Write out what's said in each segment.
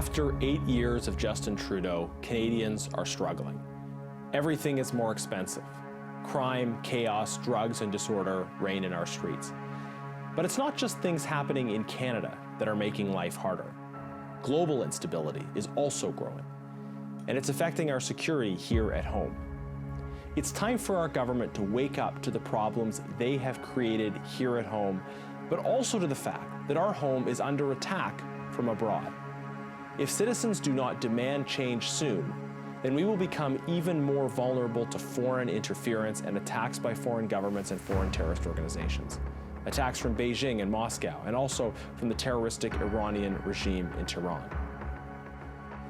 After 8 years of Justin Trudeau, Canadians are struggling. Everything is more expensive. Crime, chaos, drugs, and disorder reign in our streets. But it's not just things happening in Canada that are making life harder. Global instability is also growing, and it's affecting our security here at home. It's time for our government to wake up to the problems they have created here at home, but also to the fact that our home is under attack from abroad. If citizens do not demand change soon, then we will become even more vulnerable to foreign interference and attacks by foreign governments and foreign terrorist organizations. Attacks from Beijing and Moscow, and also from the terroristic Iranian regime in Tehran.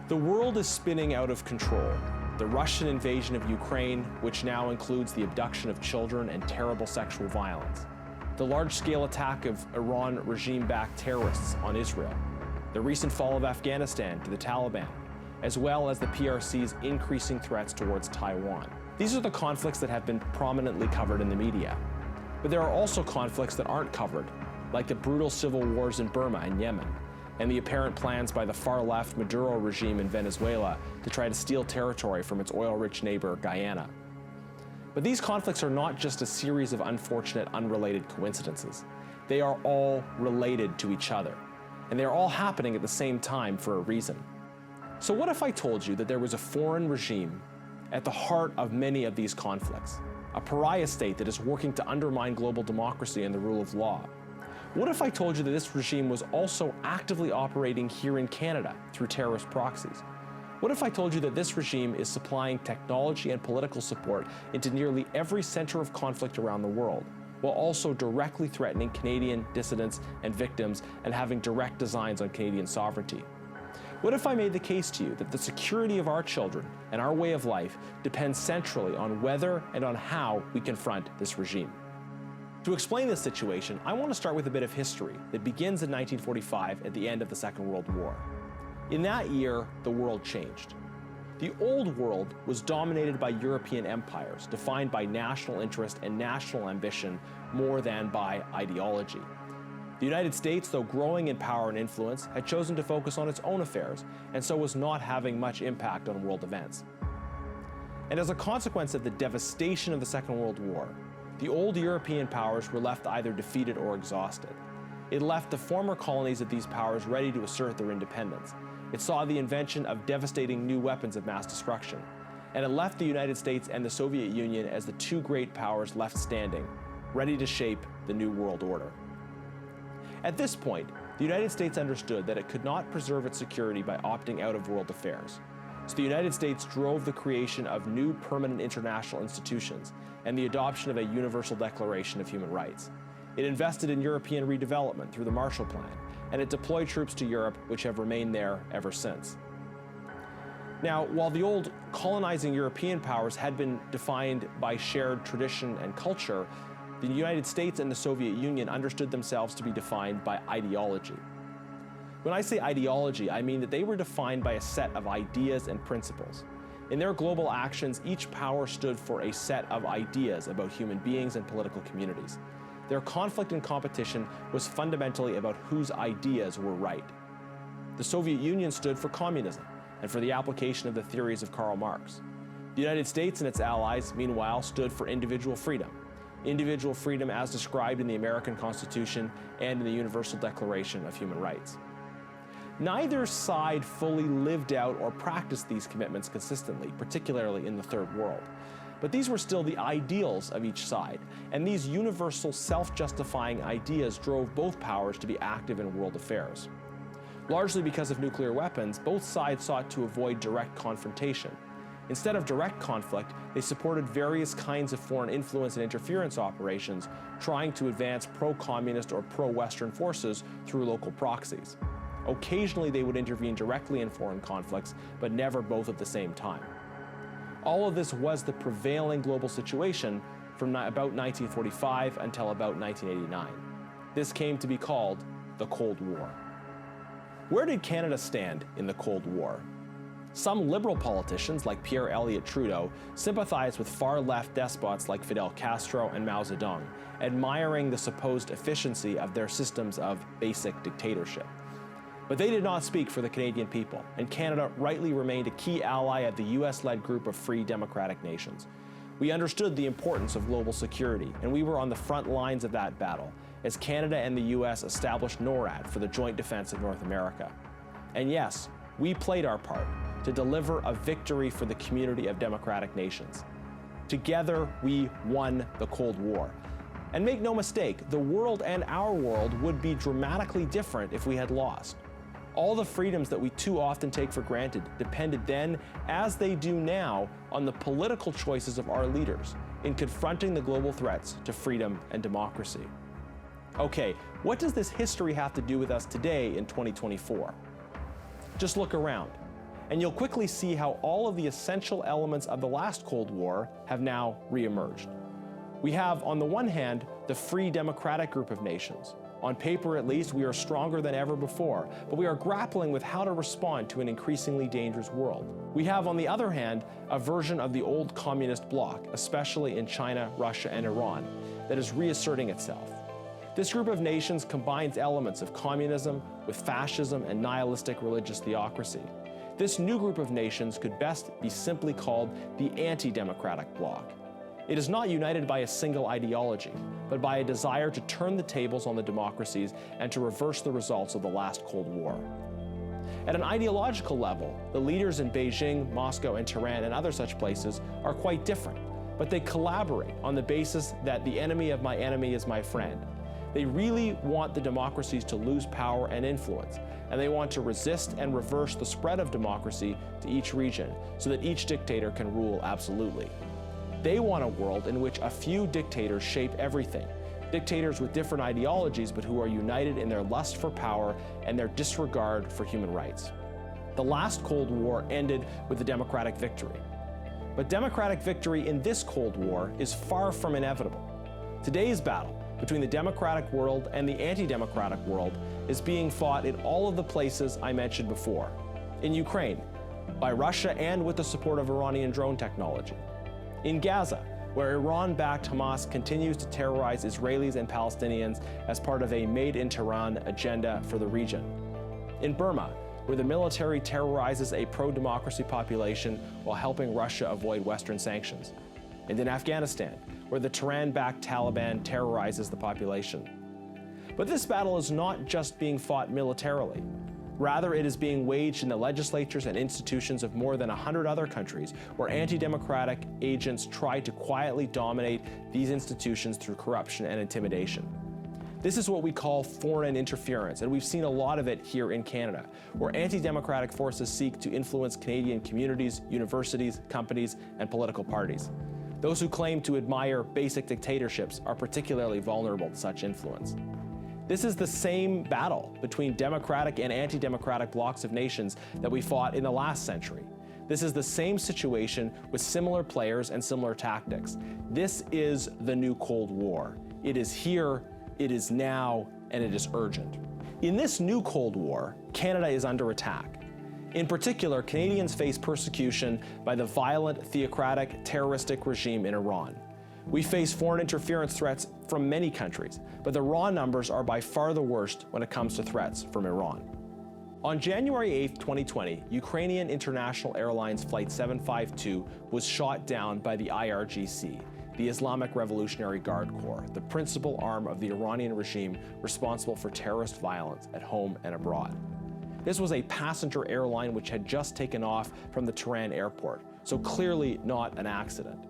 The world is spinning out of control. The Russian invasion of Ukraine, which now includes the abduction of children and terrible sexual violence. The large-scale attack of Iran regime-backed terrorists on Israel. The recent fall of Afghanistan to the Taliban, as well as the PRC's increasing threats towards Taiwan. These are the conflicts that have been prominently covered in the media. But there are also conflicts that aren't covered, like the brutal civil wars in Burma and Yemen, and the apparent plans by the far-left Maduro regime in Venezuela to try to steal territory from its oil-rich neighbor, Guyana. But these conflicts are not just a series of unfortunate, unrelated coincidences. They are all related to each other, and they are all happening at the same time for a reason. So what if I told you that there was a foreign regime at the heart of many of these conflicts? A pariah state that is working to undermine global democracy and the rule of law? What if I told you that this regime was also actively operating here in Canada through terrorist proxies? What if I told you that this regime is supplying technology and political support into nearly every center of conflict around the world, while also directly threatening Canadian dissidents and victims and having direct designs on Canadian sovereignty? What if I made the case to you that the security of our children and our way of life depends centrally on whether and on how we confront this regime? To explain this situation, I want to start with a bit of history that begins in 1945 at the end of the Second World War. In that year, the world changed. The old world was dominated by European empires, defined by national interest and national ambition more than by ideology. The United States, though growing in power and influence, had chosen to focus on its own affairs, and so was not having much impact on world events. And as a consequence of the devastation of the Second World War, the old European powers were left either defeated or exhausted. It left the former colonies of these powers ready to assert their independence. It saw the invention of devastating new weapons of mass destruction. And it left the United States and the Soviet Union as the two great powers left standing, ready to shape the new world order. At this point, the United States understood that it could not preserve its security by opting out of world affairs. So the United States drove the creation of new permanent international institutions and the adoption of a Universal Declaration of Human Rights. It invested in European redevelopment through the Marshall Plan, and it deployed troops to Europe, which have remained there ever since. Now, while the old colonizing European powers had been defined by shared tradition and culture, the United States and the Soviet Union understood themselves to be defined by ideology. When I say ideology, I mean that they were defined by a set of ideas and principles. In their global actions, each power stood for a set of ideas about human beings and political communities. Their conflict and competition was fundamentally about whose ideas were right. The Soviet Union stood for communism and for the application of the theories of Karl Marx. The United States and its allies, meanwhile, stood for individual freedom as described in the American Constitution and in the Universal Declaration of Human Rights. Neither side fully lived out or practiced these commitments consistently, particularly in the Third World. But these were still the ideals of each side, and these universal self-justifying ideas drove both powers to be active in world affairs. Largely because of nuclear weapons, both sides sought to avoid direct confrontation. Instead of direct conflict, they supported various kinds of foreign influence and interference operations, trying to advance pro-communist or pro-Western forces through local proxies. Occasionally, they would intervene directly in foreign conflicts, but never both at the same time. All of this was the prevailing global situation from about 1945 until about 1989. This came to be called the Cold War. Where did Canada stand in the Cold War? Some liberal politicians, like Pierre Elliott Trudeau, sympathized with far-left despots like Fidel Castro and Mao Zedong, admiring the supposed efficiency of their systems of basic dictatorship. But they did not speak for the Canadian people, and Canada rightly remained a key ally of the US-led group of free democratic nations. We understood the importance of global security, and we were on the front lines of that battle, as Canada and the US established NORAD for the joint defense of North America. And yes, we played our part to deliver a victory for the community of democratic nations. Together, we won the Cold War. And make no mistake, the world and our world would be dramatically different if we had lost. All the freedoms that we too often take for granted depended then, as they do now, on the political choices of our leaders in confronting the global threats to freedom and democracy. Okay, what does this history have to do with us today in 2024? Just look around, and you'll quickly see how all of the essential elements of the last Cold War have now re-emerged. We have, on the one hand, the free democratic group of nations. On paper, at least, we are stronger than ever before, but we are grappling with how to respond to an increasingly dangerous world. We have, on the other hand, a version of the old communist bloc, especially in China, Russia, and Iran, that is reasserting itself. This group of nations combines elements of communism with fascism and nihilistic religious theocracy. This new group of nations could best be simply called the anti-democratic bloc. It is not united by a single ideology, but by a desire to turn the tables on the democracies and to reverse the results of the last Cold War. At an ideological level, the leaders in Beijing, Moscow, and Tehran and other such places are quite different, but they collaborate on the basis that the enemy of my enemy is my friend. They really want the democracies to lose power and influence, and they want to resist and reverse the spread of democracy to each region so that each dictator can rule absolutely. They want a world in which a few dictators shape everything, dictators with different ideologies but who are united in their lust for power and their disregard for human rights. The last Cold War ended with a democratic victory. But democratic victory in this Cold War is far from inevitable. Today's battle between the democratic world and the anti-democratic world is being fought in all of the places I mentioned before. In Ukraine, by Russia and with the support of Iranian drone technology. In Gaza, where Iran-backed Hamas continues to terrorize Israelis and Palestinians as part of a Made in Tehran agenda for the region. In Burma, where the military terrorizes a pro-democracy population while helping Russia avoid Western sanctions. And in Afghanistan, where the Tehran-backed Taliban terrorizes the population. But this battle is not just being fought militarily. Rather, it is being waged in the legislatures and institutions of more than 100 other countries, where anti-democratic agents try to quietly dominate these institutions through corruption and intimidation. This is what we call foreign interference, and we've seen a lot of it here in Canada, where anti-democratic forces seek to influence Canadian communities, universities, companies, and political parties. Those who claim to admire basic dictatorships are particularly vulnerable to such influence. This is the same battle between democratic and anti-democratic blocs of nations that we fought in the last century. This is the same situation with similar players and similar tactics. This is the new Cold War. It is here, it is now, and it is urgent. In this new Cold War, Canada is under attack. In particular, Canadians face persecution by the violent, theocratic, terroristic regime in Iran. We face foreign interference threats from many countries, but the raw numbers are by far the worst when it comes to threats from Iran. On January 8, 2020, Ukrainian International Airlines Flight 752 was shot down by the IRGC, the Islamic Revolutionary Guard Corps, the principal arm of the Iranian regime responsible for terrorist violence at home and abroad. This was a passenger airline which had just taken off from the Tehran airport, so clearly not an accident.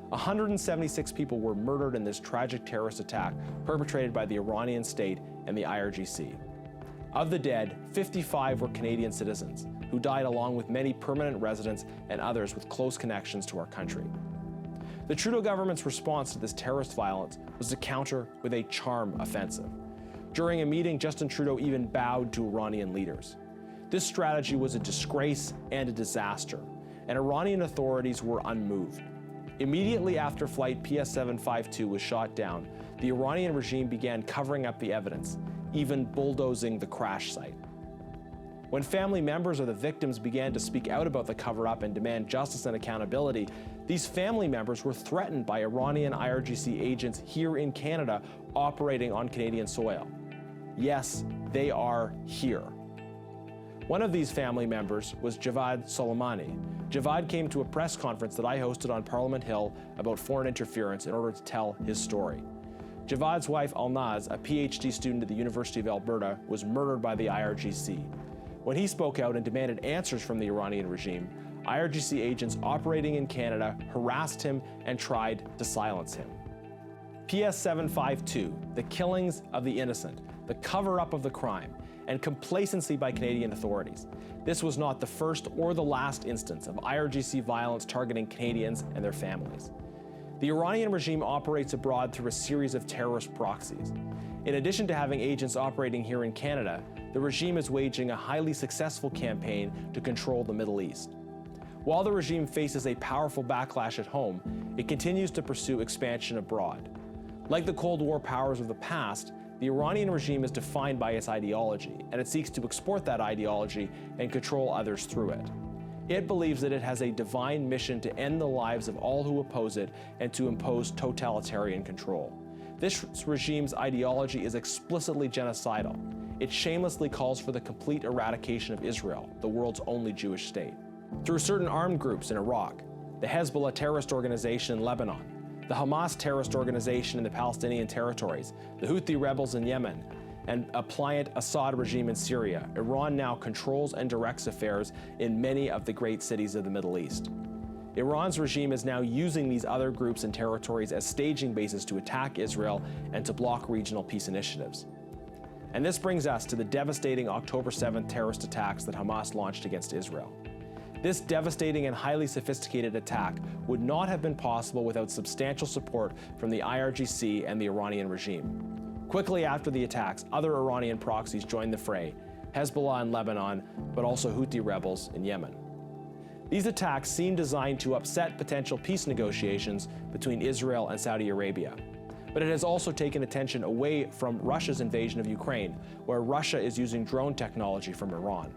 176 people were murdered in this tragic terrorist attack perpetrated by the Iranian state and the IRGC. Of the dead, 55 were Canadian citizens, who died along with many permanent residents and others with close connections to our country. The Trudeau government's response to this terrorist violence was to counter with a charm offensive. During a meeting, Justin Trudeau even bowed to Iranian leaders. This strategy was a disgrace and a disaster, and Iranian authorities were unmoved. Immediately after Flight PS752 was shot down, the Iranian regime began covering up the evidence, even bulldozing the crash site. When family members of the victims began to speak out about the cover-up and demand justice and accountability, these family members were threatened by Iranian IRGC agents here in Canada operating on Canadian soil. Yes, they are here. One of these family members was Javad Soleimani. Javad came to a press conference that I hosted on Parliament Hill about foreign interference in order to tell his story. Javad's wife Alnaz, a PhD student at the University of Alberta, was murdered by the IRGC. When he spoke out and demanded answers from the Iranian regime, IRGC agents operating in Canada harassed him and tried to silence him. PS 752, the killings of the innocent, the cover-up of the crime, and complacency by Canadian authorities. This was not the first or the last instance of IRGC violence targeting Canadians and their families. The Iranian regime operates abroad through a series of terrorist proxies. In addition to having agents operating here in Canada, the regime is waging a highly successful campaign to control the Middle East. While the regime faces a powerful backlash at home, it continues to pursue expansion abroad. Like the Cold War powers of the past, the Iranian regime is defined by its ideology, and it seeks to export that ideology and control others through it. It believes that it has a divine mission to end the lives of all who oppose it and to impose totalitarian control. This regime's ideology is explicitly genocidal. It shamelessly calls for the complete eradication of Israel, the world's only Jewish state. Through certain armed groups in Iraq, the Hezbollah terrorist organization in Lebanon, the Hamas terrorist organization in the Palestinian territories, the Houthi rebels in Yemen, and a pliant Assad regime in Syria, Iran now controls and directs affairs in many of the great cities of the Middle East. Iran's regime is now using these other groups and territories as staging bases to attack Israel and to block regional peace initiatives. And this brings us to the devastating October 7th terrorist attacks that Hamas launched against Israel. This devastating and highly sophisticated attack would not have been possible without substantial support from the IRGC and the Iranian regime. Quickly after the attacks, other Iranian proxies joined the fray, Hezbollah in Lebanon, but also Houthi rebels in Yemen. These attacks seem designed to upset potential peace negotiations between Israel and Saudi Arabia. But it has also taken attention away from Russia's invasion of Ukraine, where Russia is using drone technology from Iran.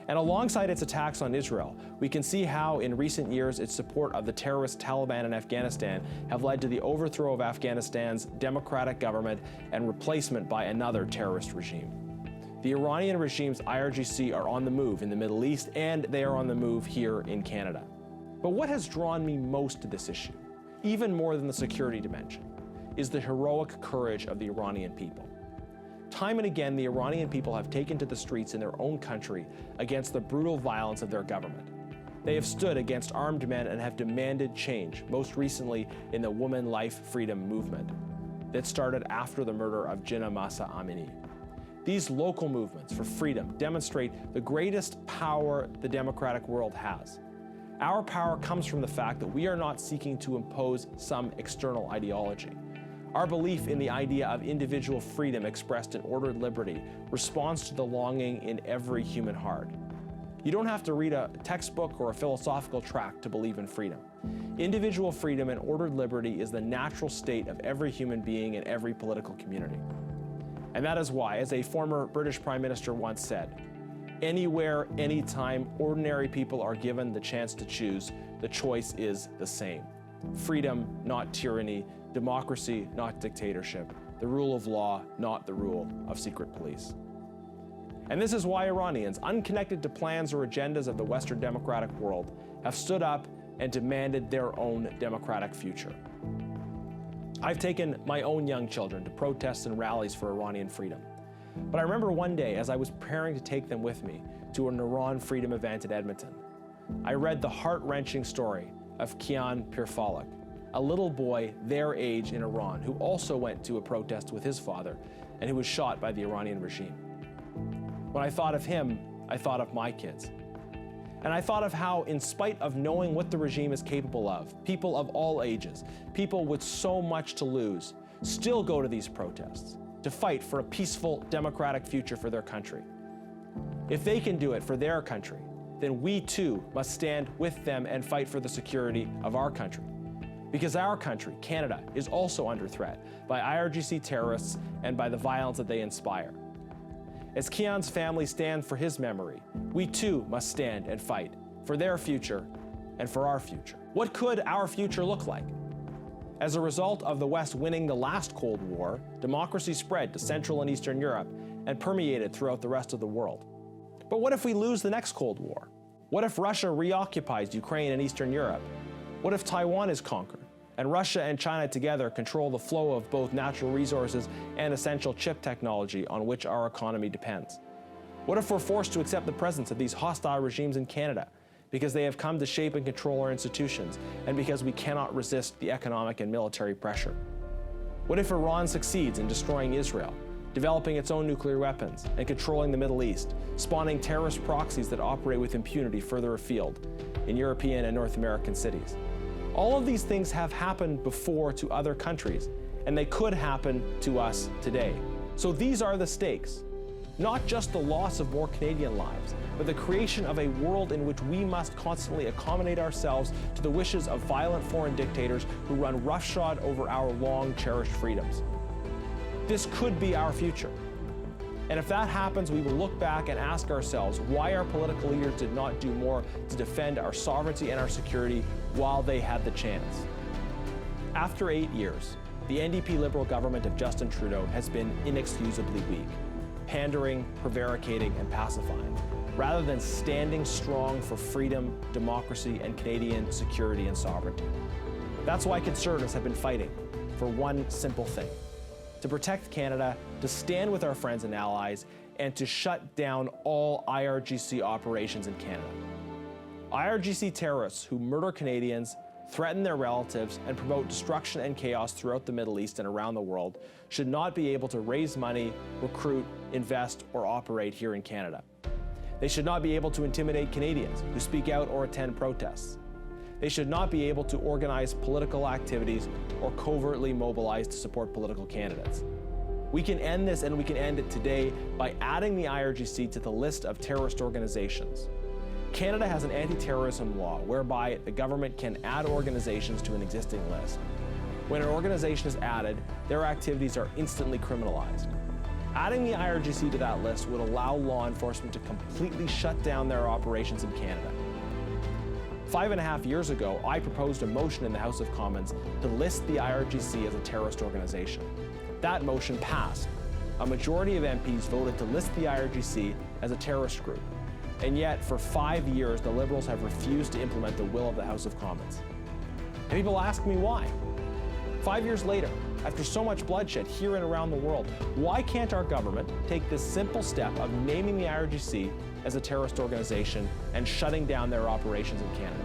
And alongside its attacks on Israel, we can see how in recent years its support of the terrorist Taliban in Afghanistan have led to the overthrow of Afghanistan's democratic government and replacement by another terrorist regime. The Iranian regime's IRGC are on the move in the Middle East, and they are on the move here in Canada. But what has drawn me most to this issue, even more than the security dimension, is the heroic courage of the Iranian people. Time and again, the Iranian people have taken to the streets in their own country against the brutal violence of their government. They have stood against armed men and have demanded change, most recently in the Woman Life Freedom movement that started after the murder of Jinnah Mahsa Amini. These local movements for freedom demonstrate the greatest power the democratic world has. Our power comes from the fact that we are not seeking to impose some external ideology. Our belief in the idea of individual freedom expressed in ordered liberty responds to the longing in every human heart. You don't have to read a textbook or a philosophical tract to believe in freedom. Individual freedom and ordered liberty is the natural state of every human being in every political community. And that is why, as a former British Prime Minister once said, anywhere, anytime, ordinary people are given the chance to choose, the choice is the same. Freedom, not tyranny. Democracy, not dictatorship. The rule of law, not the rule of secret police. And this is why Iranians, unconnected to plans or agendas of the Western democratic world, have stood up and demanded their own democratic future. I've taken my own young children to protests and rallies for Iranian freedom. But I remember one day, as I was preparing to take them with me to an Iran freedom event at Edmonton, I read the heart-wrenching story of Kian Pirfalak, a little boy their age in Iran who also went to a protest with his father and who was shot by the Iranian regime. When I thought of him, I thought of my kids. And I thought of how, in spite of knowing what the regime is capable of, people of all ages, people with so much to lose, still go to these protests to fight for a peaceful, democratic future for their country. If they can do it for their country, then we too must stand with them and fight for the security of our country. Because our country, Canada, is also under threat by IRGC terrorists and by the violence that they inspire. As Kian's family stand for his memory, we too must stand and fight for their future and for our future. What could our future look like? As a result of the West winning the last Cold War, democracy spread to Central and Eastern Europe and permeated throughout the rest of the world. But what if we lose the next Cold War? What if Russia reoccupies Ukraine and Eastern Europe? What if Taiwan is conquered, and Russia and China together control the flow of both natural resources and essential chip technology on which our economy depends? What if we're forced to accept the presence of these hostile regimes in Canada because they have come to shape and control our institutions, and because we cannot resist the economic and military pressure? What if Iran succeeds in destroying Israel, developing its own nuclear weapons, and controlling the Middle East, spawning terrorist proxies that operate with impunity further afield in European and North American cities? All of these things have happened before to other countries, and they could happen to us today. So these are the stakes. Not just the loss of more Canadian lives, but the creation of a world in which we must constantly accommodate ourselves to the wishes of violent foreign dictators who run roughshod over our long-cherished freedoms. This could be our future. And if that happens, we will look back and ask ourselves why our political leaders did not do more to defend our sovereignty and our security while they had the chance. After 8 years, the NDP Liberal government of Justin Trudeau has been inexcusably weak, pandering, prevaricating, and pacifying, rather than standing strong for freedom, democracy, and Canadian security and sovereignty. That's why Conservatives have been fighting for one simple thing: to protect Canada, to stand with our friends and allies, and to shut down all IRGC operations in Canada. IRGC terrorists who murder Canadians, threaten their relatives, and promote destruction and chaos throughout the Middle East and around the world should not be able to raise money, recruit, invest, or operate here in Canada. They should not be able to intimidate Canadians who speak out or attend protests. They should not be able to organize political activities or covertly mobilize to support political candidates. We can end this, and we can end it today by adding the IRGC to the list of terrorist organizations. Canada has an anti-terrorism law whereby the government can add organizations to an existing list. When an organization is added, their activities are instantly criminalized. Adding the IRGC to that list would allow law enforcement to completely shut down their operations in Canada. 5.5 years ago, I proposed a motion in the House of Commons to list the IRGC as a terrorist organization. That motion passed. A majority of MPs voted to list the IRGC as a terrorist group. And yet, for 5 years, the Liberals have refused to implement the will of the House of Commons. And people ask me why. 5 years later, after so much bloodshed here and around the world, why can't our government take this simple step of naming the IRGC as a terrorist organization and shutting down their operations in Canada?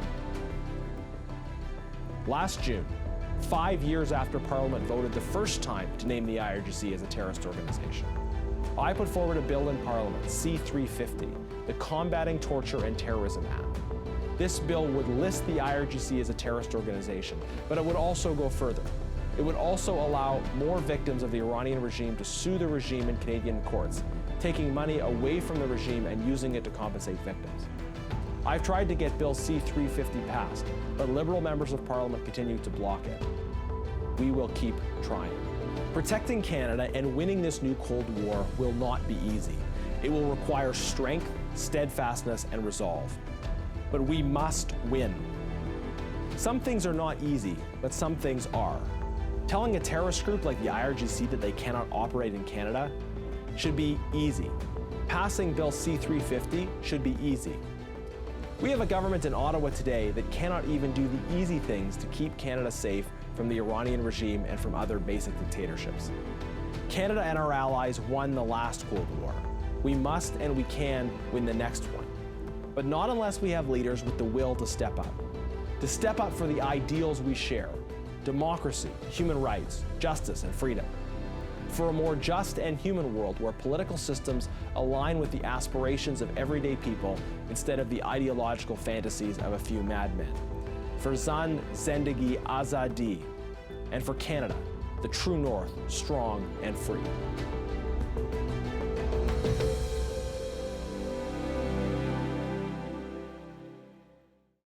Last June, 5 years after Parliament voted the first time to name the IRGC as a terrorist organization, I put forward a bill in Parliament, C-350, the Combating Torture and Terrorism Act. This bill would list the IRGC as a terrorist organization, but it would also go further. It would also allow more victims of the Iranian regime to sue the regime in Canadian courts, taking money away from the regime and using it to compensate victims. I've tried to get Bill C-350 passed, but Liberal members of Parliament continue to block it. We will keep trying. Protecting Canada and winning this new Cold War will not be easy. It will require strength, steadfastness, and resolve. But we must win. Some things are not easy, but some things are. Telling a terrorist group like the IRGC that they cannot operate in Canada should be easy. Passing Bill C-350 should be easy. We have a government in Ottawa today that cannot even do the easy things to keep Canada safe from the Iranian regime and from other basic dictatorships. Canada and our allies won the last Cold War. We must and we can win the next one. But not unless we have leaders with the will to step up for the ideals we share: democracy, human rights, justice, and freedom. For a more just and human world where political systems align with the aspirations of everyday people instead of the ideological fantasies of a few madmen. For Zan, Zendegi, Azadi, and for Canada, the true north, strong and free.